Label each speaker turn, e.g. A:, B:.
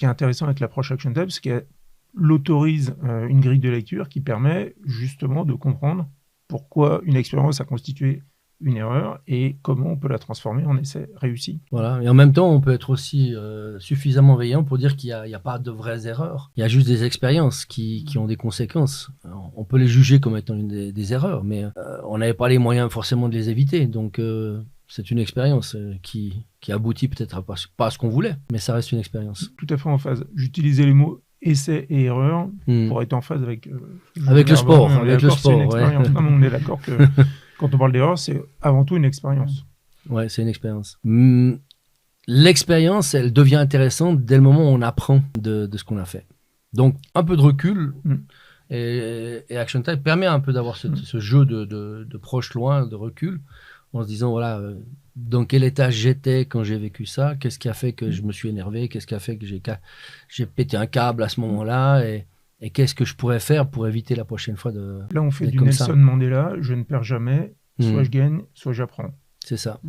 A: qui est intéressant avec l'approche Action Type, c'est qu'elle autorise une grille de lecture qui permet justement de comprendre pourquoi une expérience a constitué une erreur et comment on peut la transformer en essai réussi.
B: Voilà. Et en même temps, on peut être aussi suffisamment veillant pour dire qu'il n'y a pas de vraies erreurs. Il y a juste des expériences qui ont des conséquences. Alors, on peut les juger comme étant des erreurs, mais on n'avait pas les moyens forcément de les éviter. Donc, c'est une expérience qui aboutit peut-être à pas à ce qu'on voulait, mais ça reste une expérience.
A: Tout à fait en phase. J'utilisais les mots essai et erreur pour être en phase avec...
B: avec le sport. Avec le sport,
A: ouais. Non, on est d'accord que quand on parle d'erreur, c'est avant tout une expérience.
B: Ouais, c'est une expérience. L'expérience, elle devient intéressante dès le moment où on apprend de ce qu'on a fait. Donc, un peu de recul et Action Type permet un peu d'avoir ce jeu de proche loin, de recul, en se disant, voilà, dans quel état j'étais quand j'ai vécu ça, qu'est-ce qui a fait que je me suis énervé, qu'est-ce qui a fait que j'ai pété un câble à ce moment-là, et qu'est-ce que je pourrais faire pour éviter la prochaine fois de...
A: Là, on fait du Nelson Mandela, je ne perds jamais, soit je gagne, soit j'apprends.
B: C'est ça.